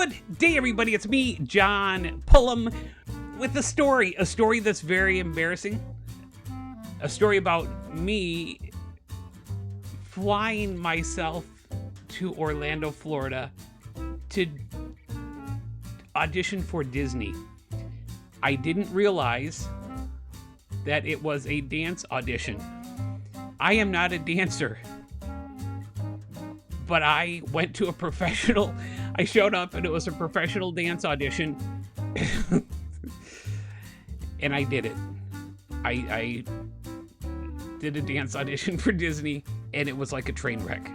Good day, everybody. It's me, John Pullum, with a story that's very embarrassing. A story about me flying myself to Orlando, Florida to audition for Disney. I didn't realize that it was a dance audition. I am not a dancer, but I went to a professional. I showed up and it was a professional dance audition. And I did it. I did a dance audition for Disney and it was like a train wreck.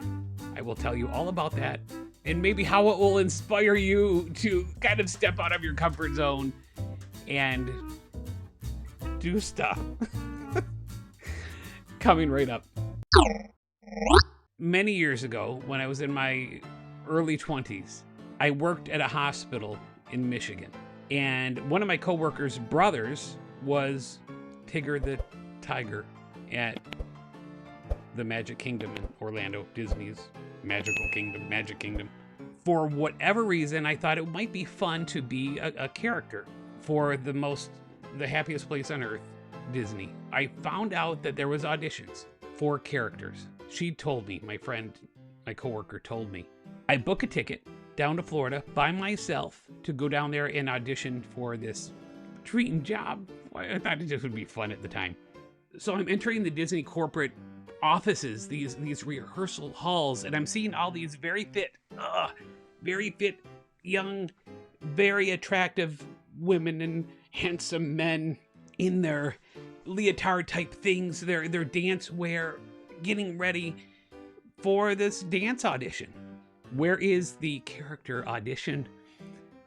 I will tell you all about that and maybe how it will inspire you to kind of step out of your comfort zone and do stuff. Coming right up. Many years ago, when I was in my early 20s, I worked at a hospital in Michigan. And one of my coworkers' brothers was Tigger the Tiger at the Magic Kingdom in Orlando, Disney's Magical Kingdom, Magic Kingdom. For whatever reason, I thought it might be fun to be a character for the happiest place on earth, Disney. I found out that there was auditions for characters. She told me, my friend, my coworker told me. I book a ticket down to Florida by myself to go down there and audition for this dream job. I thought it just would be fun at the time. So I'm entering the Disney corporate offices, these rehearsal halls, and I'm seeing all these very fit, young, very attractive women and handsome men in their leotard type things, their dance wear, getting ready for this dance audition. Where is the character audition?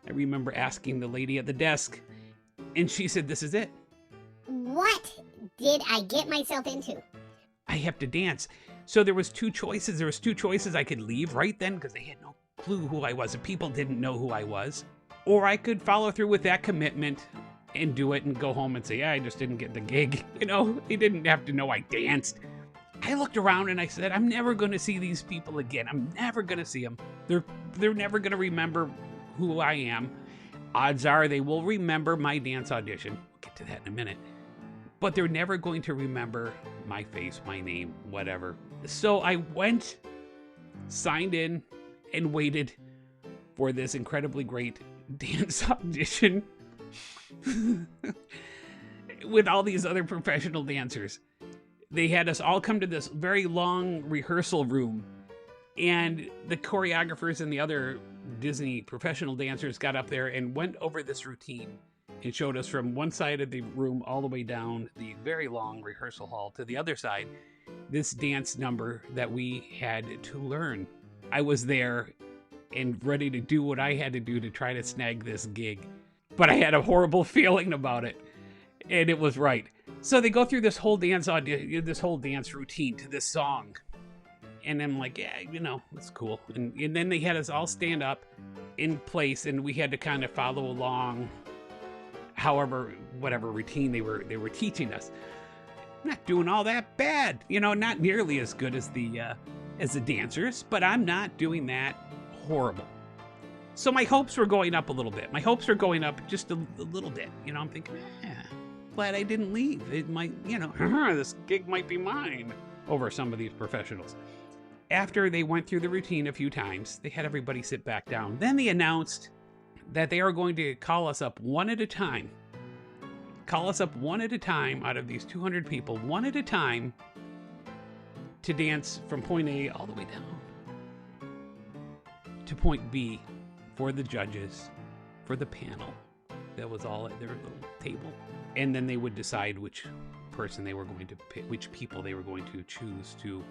I remember asking the lady at the desk, and she said, "This is it." What did I get myself into? I have to dance. So there was two choices. There was two choices. I could leave right then because they had no clue who I was. The people didn't know who I was. Or I could follow through with that commitment and do it and go home and say, yeah, I just didn't get the gig. You know, they didn't have to know I danced. I looked around and I said, I'm never going to see these people again. I'm never going to see them. They're never going to remember who I am. Odds are they will remember my dance audition. We'll get to that in a minute. But they're never going to remember my face, my name, whatever. So I went, signed in, and waited for this incredibly great dance audition with all these other professional dancers. They had us all come to this very long rehearsal room, and the choreographers and the other Disney professional dancers got up there and went over this routine and showed us from one side of the room all the way down the very long rehearsal hall to the other side, this dance number that we had to learn. I was there and ready to do what I had to do to try to snag this gig, but I had a horrible feeling about it, and it was right. So they go through this whole dance routine to this song. And I'm like, yeah, you know, that's cool. And then they had us all stand up in place and we had to kind of follow along whatever routine they were teaching us. I'm not doing all that bad. You know, not nearly as good as the dancers, but I'm not doing that horrible. So my hopes were going up a little bit. My hopes were going up just a little bit. You know, I'm thinking, glad I didn't leave. It might, you know, this gig might be mine over some of these professionals. After they went through the routine a few times, they had everybody sit back down. Then they announced that they are going to call us up one at a time. Call us up one at a time out of these 200 people, one at a time, to dance from point A all the way down to point B for the judges, for the panel that was all at their little table. And then they would decide which person they were going to pick, which people they were going to choose to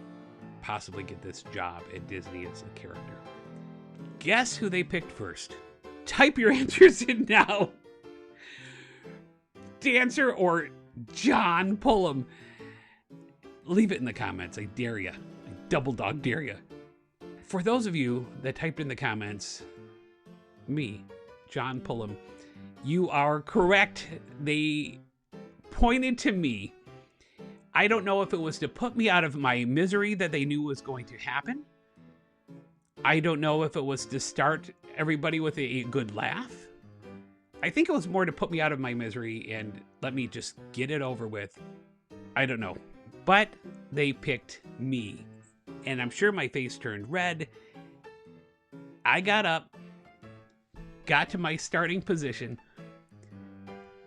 possibly get this job at Disney as a character. Guess who they picked first? Type your answers in now. Dancer or John Pullum? Leave it in the comments. I dare you. I double dog dare you. For those of you that typed in the comments, me, John Pullum, you are correct. They pointed to me. I don't know if it was to put me out of my misery that they knew was going to happen, I don't know if it was to start everybody with a good laugh. I think it was more to put me out of my misery and let me just get it over with. I don't know. But they picked me. And I'm sure my face turned red. I got up, got to my starting position.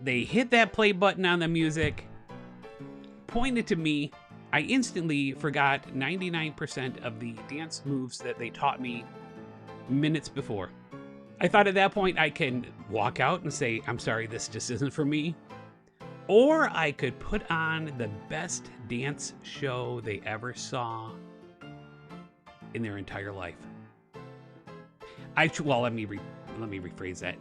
They hit that play button on the music, pointed to me. I instantly forgot 99% of the dance moves that they taught me minutes before. I thought at that point I can walk out and say, I'm sorry, this just isn't for me. Or I could put on the best dance show they ever saw in their entire life. Well, let me rephrase that.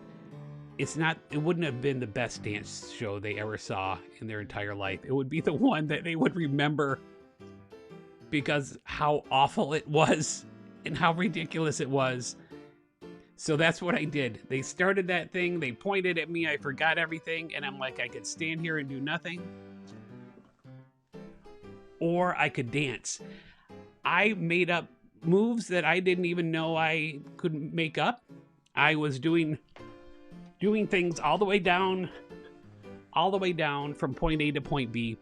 It wouldn't have been the best dance show they ever saw in their entire life. It would be the one that they would remember because how awful it was and how ridiculous it was. So that's what I did. They started that thing. They pointed at me. I forgot everything. And I'm like, I could stand here and do nothing. Or I could dance. I made up moves that I didn't even know I could make up. I was doing things all the way down from point A to point B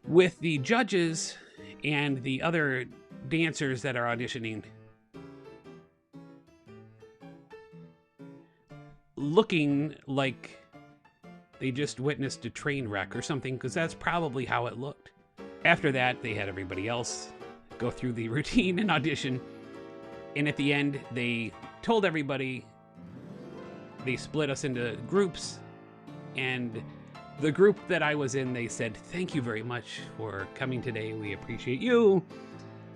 with the judges and the other dancers that are auditioning looking like they just witnessed a train wreck or something, because that's probably how it looked. After that, they had everybody else go through the routine and audition, and at the end, they told everybody. They split us into groups, and the group that I was in, they said, thank you very much for coming today. We appreciate you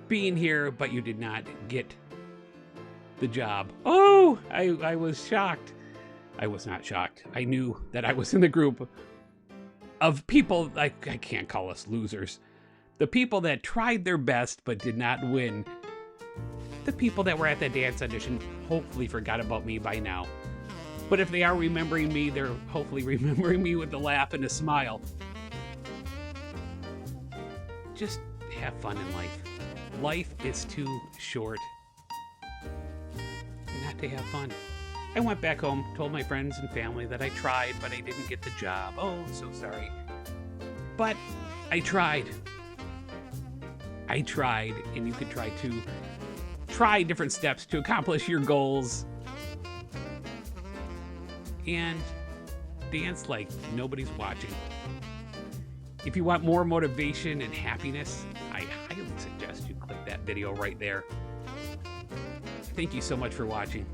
being here, but you did not get the job. Oh, I was shocked. I was not shocked. I knew that I was in the group of people, I can't call us losers. The people that tried their best but did not win. The people that were at that dance audition hopefully forgot about me by now. But if they are remembering me, they're hopefully remembering me with a laugh and a smile. Just have fun in life. Life is too short not to have fun. I went back home, told my friends and family that I tried, but I didn't get the job. Oh, so sorry. But I tried. And you could try to try different steps to accomplish your goals. And dance like nobody's watching. If you want more motivation and happiness, I highly suggest you click that video right there. Thank you so much for watching.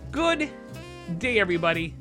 Good day, everybody.